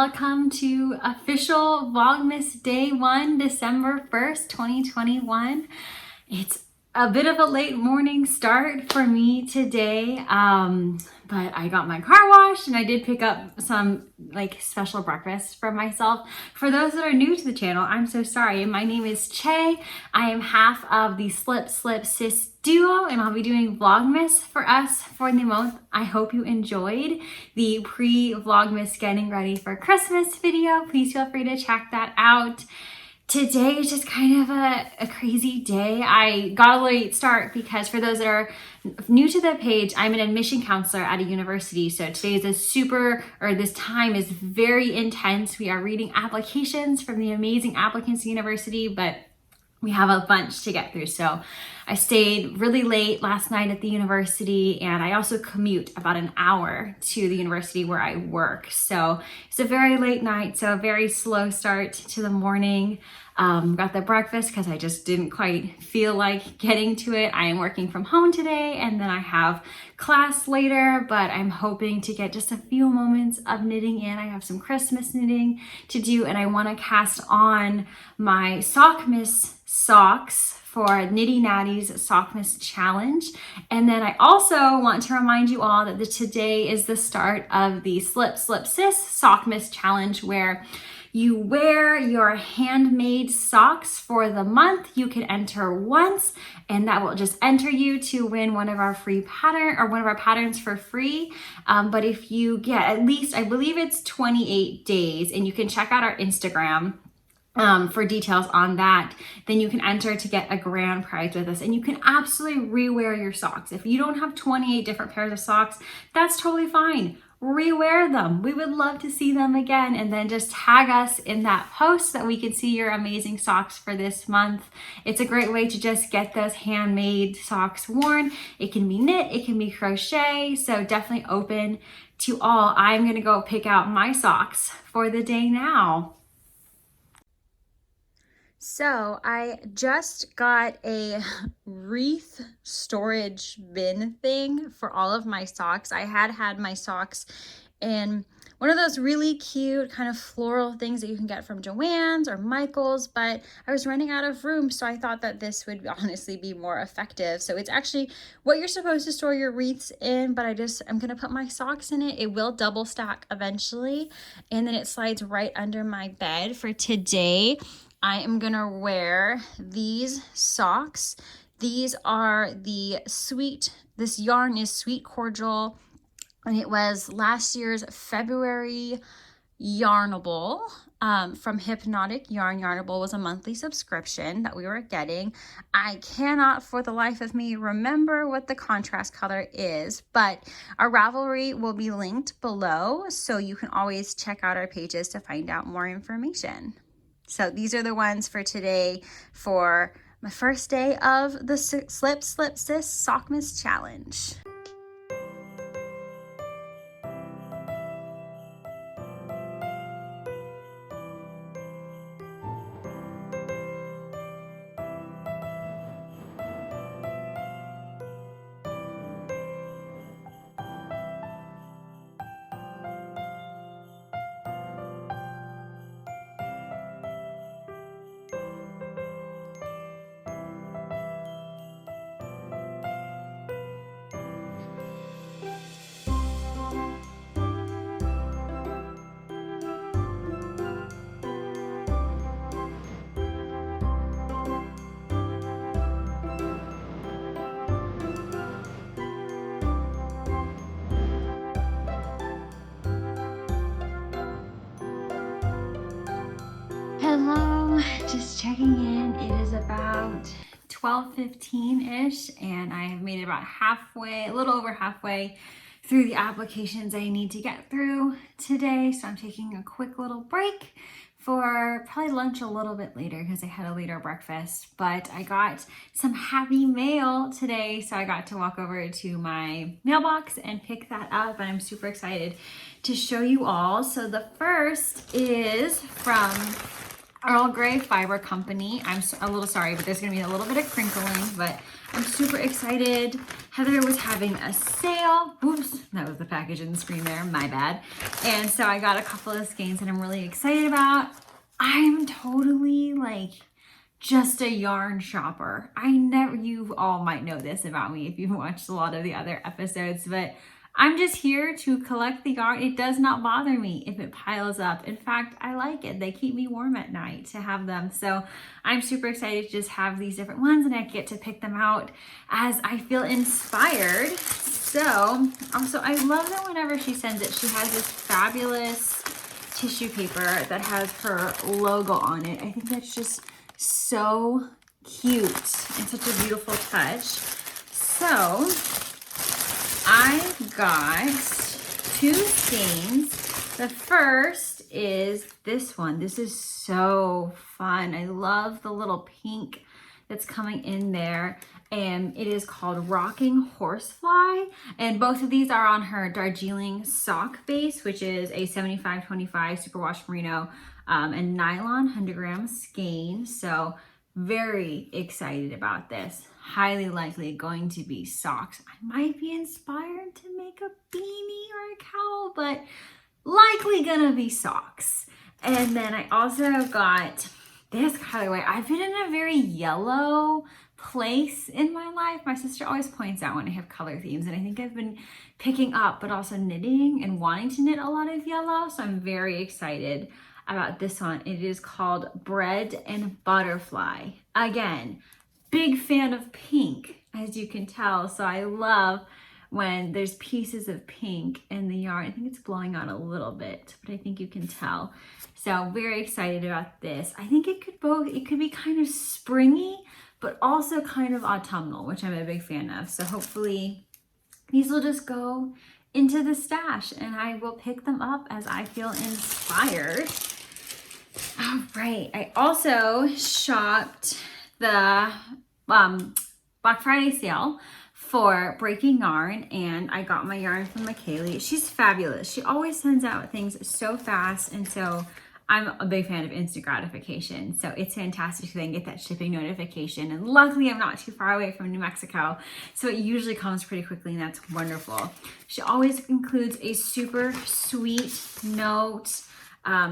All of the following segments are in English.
welcome to official Vlogmas Day 1, December 1st, 2021. It's a bit of a late morning start for me today, but I got my car washed and I did pick up some special breakfast for myself. For those that are new to the channel, I'm so sorry. My name is Che. I am half of the Slip Slip Sis duo, and I'll be doing Vlogmas for us for the month. I hope you enjoyed the pre-Vlogmas getting ready for Christmas video. Please feel free to check that out. Today is just kind of a crazy day. I got a late start because for those that are new to the page, I'm an admission counselor at a university. So today is this time is very intense. We are reading applications from the amazing applicants at the university, but we have a bunch to get through. So I stayed really late last night at the university, and I also commute about an hour to the university where I work. So it's a very late night, so a very slow start to the morning. Got the breakfast because I just didn't quite feel like getting to it. I am working from home today, and then I have class later, but I'm hoping to get just a few moments of knitting in. I have some Christmas knitting to do, and I want to cast on my Sockmas socks for Nitty Natty's Sockmas Challenge. And then I also want to remind you all that today is the start of the Slip Slip Sis Sockmas Challenge, where you wear your handmade socks for the month. You can enter once, and that will just enter you to win one of our free patterns for free. But if you get at least, I believe it's 28 days, and you can check out our Instagram for details on that, then you can enter to get a grand prize with us, and you can absolutely rewear your socks. If you don't have 28 different pairs of socks, that's totally fine. Rewear them. We would love to see them again, and then just tag us in that post so that we can see your amazing socks for this month. It's a great way to just get those handmade socks worn. It can be knit, it can be crochet, so definitely open to all. I'm gonna go pick out my socks for the day now. So I just got a wreath storage bin thing for all of my socks. I had my socks in one of those really cute kind of floral things that you can get from Joann's or Michael's, but I was running out of room, so I thought that this would honestly be more effective. So it's actually what you're supposed to store your wreaths in, but I'm gonna put my socks in it. It will double stack eventually, and then it slides right under my bed. For today, I am gonna wear these socks. These are this yarn is Sweet Cordial, and it was last year's February Yarnable from Hypnotic Yarn. Yarnable was a monthly subscription that we were getting. I cannot for the life of me remember what the contrast color is, but our Ravelry will be linked below, so you can always check out our pages to find out more information. So these are the ones for today for my first day of the Slip Slip Sis Sockmas Challenge. Hello, just checking in. It is about 12:15-ish, and I have made it about a little over halfway through the applications I need to get through today. So I'm taking a quick little break for probably lunch a little bit later because I had a later breakfast, but I got some happy mail today, so I got to walk over to my mailbox and pick that up, and I'm super excited to show you all. So the first is from Earl Grey Fiber Company. I'm a little sorry, but there's gonna be a little bit of crinkling, but I'm super excited. Heather was having a sale. Oops, that was the package in the screen there, my bad. And so I got a couple of skeins that I'm really excited about. I'm totally like just a yarn shopper. You all might know this about me if you've watched a lot of the other episodes, but I'm just here to collect the yarn. It does not bother me if it piles up. In fact, I like it. They keep me warm at night to have them. So I'm super excited to just have these different ones and I get to pick them out as I feel inspired. So also I love that whenever she sends it, she has this fabulous tissue paper that has her logo on it. I think that's just so cute and such a beautiful touch. So I got 2 skeins. The first is this one. This is so fun. I love the little pink that's coming in there. And it is called Rocking Horsefly. And both of these are on her Darjeeling sock base, which is a 75-25 superwash merino and nylon 100 gram skein. So very excited about this. Highly likely going to be socks. I might be inspired to make a beanie or a cowl, but likely gonna be socks. And then I also got this colorway. I've been in a very yellow place in my life. My sister always points out when I have color themes, and I think I've been picking up but also knitting and wanting to knit a lot of yellow. So I'm very excited about this one. It is called Bread and Butterfly. Again, big fan of pink, as you can tell. So I love when there's pieces of pink in the yarn. I think it's blowing out a little bit, but I think you can tell. So very excited about this. I think it could be kind of springy, but also kind of autumnal, which I'm a big fan of. So hopefully these will just go into the stash and I will pick them up as I feel inspired. All right, I also shopped the Black Friday sale for Breaking Yarn, and I got my yarn from McKaylee. She's fabulous. She always sends out things so fast, and so I'm a big fan of instant gratification. So it's fantastic to then get that shipping notification. And luckily I'm not too far away from New Mexico, so it usually comes pretty quickly, and that's wonderful. She always includes a super sweet note.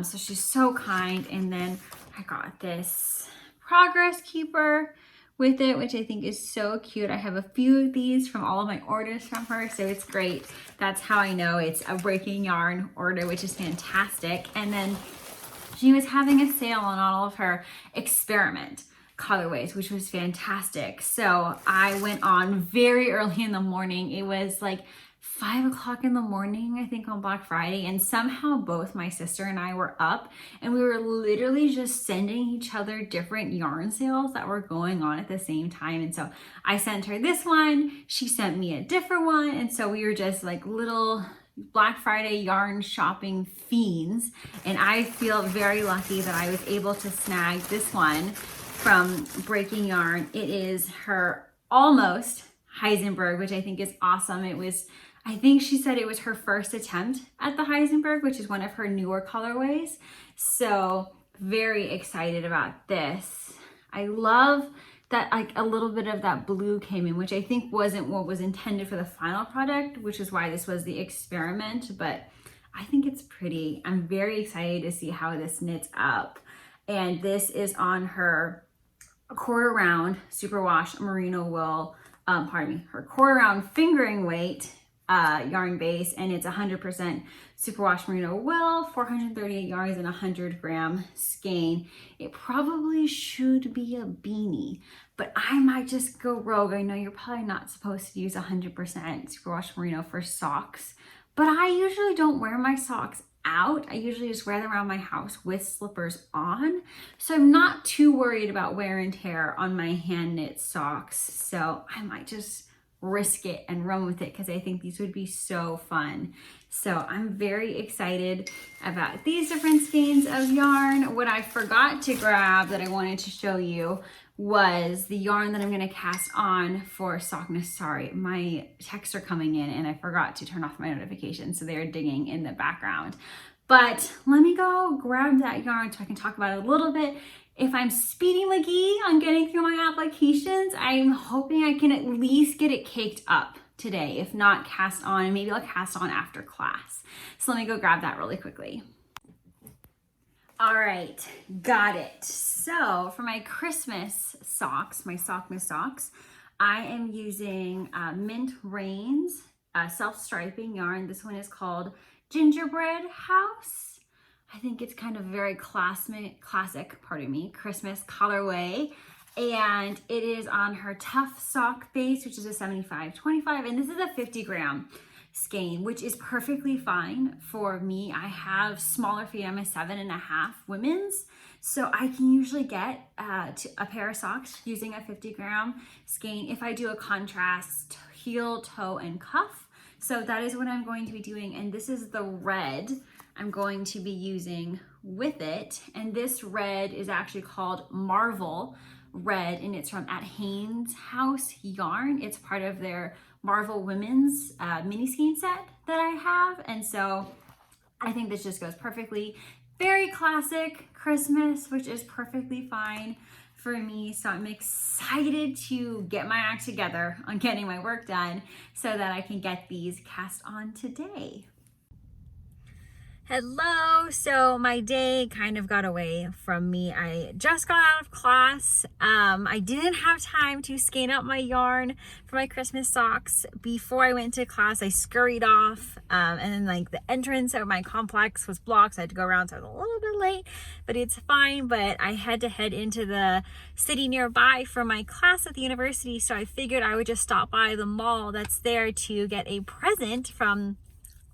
So she's so kind. And then I got this progress keeper with it, which I think is so cute. I have a few of these from all of my orders from her, so it's great. That's how I know it's a Breaking Yarn order, which is fantastic. And then she was having a sale on all of her experiment colorways, which was fantastic. So I went on very early in the morning. It was like 5 o'clock in the morning, I think, on Black Friday, and somehow both my sister and I were up, and we were literally just sending each other different yarn sales that were going on at the same time. And so I sent her this one, she sent me a different one, and so we were just like little Black Friday yarn shopping fiends. And I feel very lucky that I was able to snag this one from Breaking Yarn. It is her almost Heisenberg, which I think is awesome. I think she said it was her first attempt at the Heisenberg, which is one of her newer colorways. So very excited about this. I love that like a little bit of that blue came in, which I think wasn't what was intended for the final product, which is why this was the experiment, but I think it's pretty. I'm very excited to see how this knits up. And this is on her quarter round superwash merino wool, her quarter round fingering weight yarn base, and it's 100% superwash merino wool, 438 yards, and 100 gram skein. It probably should be a beanie, but I might just go rogue. I know you're probably not supposed to use 100% superwash merino for socks, but I usually don't wear my socks out. I usually just wear them around my house with slippers on, so I'm not too worried about wear and tear on my hand knit socks. So I might just risk it and run with it because I think these would be so fun. So I'm very excited about these different skeins of yarn. What I forgot to grab that I wanted to show you was the yarn that I'm going to cast on for Sockness. Sorry, my texts are coming in and I forgot to turn off my notifications, so they're dinging in the background. But let me go grab that yarn so I can talk about it a little bit if I'm speedy McGee on getting through my applications, I'm hoping I can at least get it caked up today, if not cast on. Maybe I'll cast on after class. So let me go grab that really quickly. All right, got it. So for my Christmas socks, my Sockmas socks, I am using Mint Rains self-striping yarn. This one is called Gingerbread House. I think it's kind of very classic, Christmas colorway. And it is on her Tough Sock base, which is a 75/25, and this is a 50-gram skein, which is perfectly fine for me. I have smaller feet. I'm a 7.5 women's, so I can usually get a pair of socks using a 50-gram skein if I do a contrast heel, toe, and cuff. So that is what I'm going to be doing, and this is the red I'm going to be using with it. And this red is actually called Marvel Red, and it's from at Haynes House Yarn. It's part of their Marvel Women's mini skein set that I have, and so I think this just goes perfectly. Very classic Christmas, which is perfectly fine for me. So I'm excited to get my act together on getting my work done so that I can get these cast on today. Hello, so my day kind of got away from me. I just got out of class. I didn't have time to skein up my yarn for my Christmas socks. Before I went to class, I scurried off, and then like the entrance of my complex was blocked, so I had to go around, so I was a little bit late, but it's fine. But I had to head into the city nearby for my class at the university, so I figured I would just stop by the mall that's there to get a present from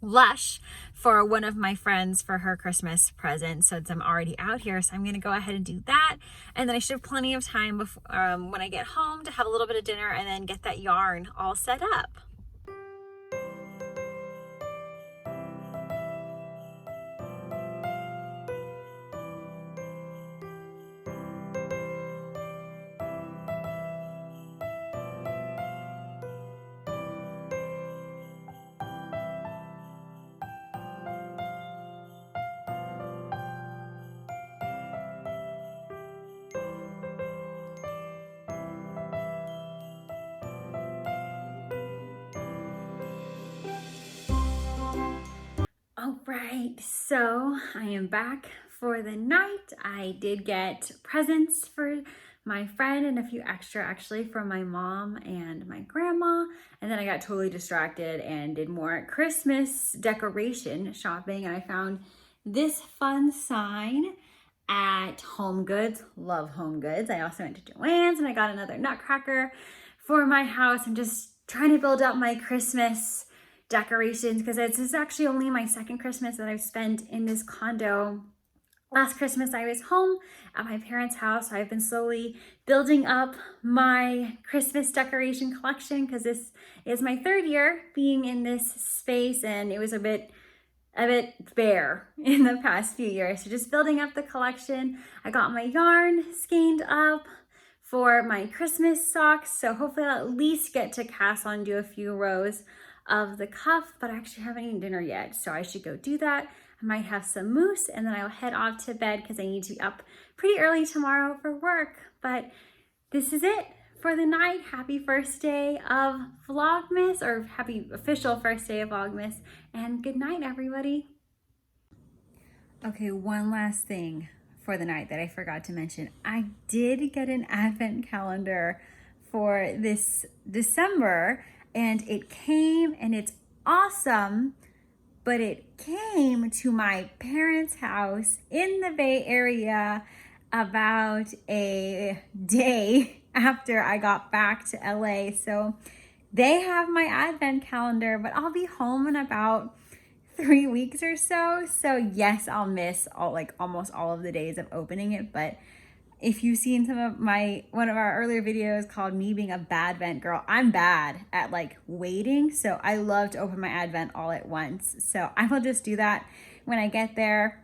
Lush for one of my friends for her Christmas present, since I'm already out here. So I'm gonna go ahead and do that, and then I should have plenty of time before when I get home to have a little bit of dinner and then get that yarn all set up. All right, so I am back for the night. I did get presents for my friend and a few extra actually from my mom and my grandma. And then I got totally distracted and did more Christmas decoration shopping. And I found this fun sign at Home Goods. Love Home Goods. I also went to Joann's and I got another nutcracker for my house. I'm just trying to build up my Christmas decorations because this is actually only my second Christmas that I've spent in this condo. Last Christmas I was home at my parents' house. I've been slowly building up my Christmas decoration collection because this is my third year being in this space, and it was a bit bare in the past few years. So just building up the collection. I got my yarn skeined up for my Christmas socks, so hopefully I'll at least get to cast on, do a few rows of the cuff, but I actually haven't eaten dinner yet, so I should go do that. I might have some mousse, and then I'll head off to bed because I need to be up pretty early tomorrow for work. But this is it for the night. Happy first day of Vlogmas, or happy official first day of Vlogmas, and good night, everybody. Okay, one last thing for the night that I forgot to mention. I did get an advent calendar for this December, and it came, and it's awesome, but it came to my parents' house in the Bay Area about a day after I got back to LA. So they have my advent calendar, but I'll be home in about 3 weeks or so. So yes, I'll miss almost all of the days of opening it, but if you've seen one of our earlier videos called me being a bad vent girl, I'm bad at waiting. So I love to open my advent all at once. So I will just do that when I get there.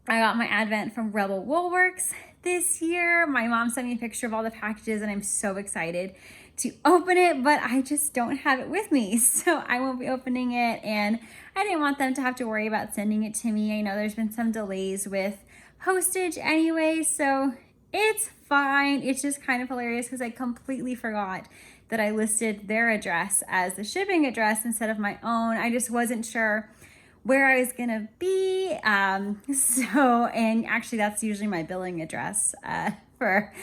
I got my advent from Rebel Woolworks this year. My mom sent me a picture of all the packages and I'm so excited to open it, but I just don't have it with me. So I won't be opening it, and I didn't want them to have to worry about sending it to me. I know there's been some delays with postage anyway, so It's fine. It's just kind of hilarious because I completely forgot that I listed their address as the shipping address instead of my own. I just wasn't sure where I was gonna be. And actually that's usually my billing address for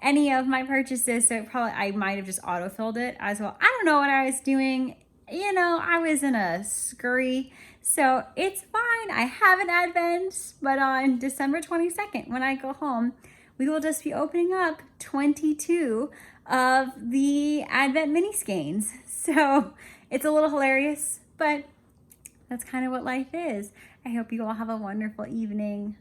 any of my purchases. So I might have just autofilled it as well. I don't know what I was doing. You know, I was in a scurry. So it's fine. I have an Advent, but on December 22nd, when I go home, we will just be opening up 22 of the Advent mini skeins. So it's a little hilarious, but that's kind of what life is. I hope you all have a wonderful evening.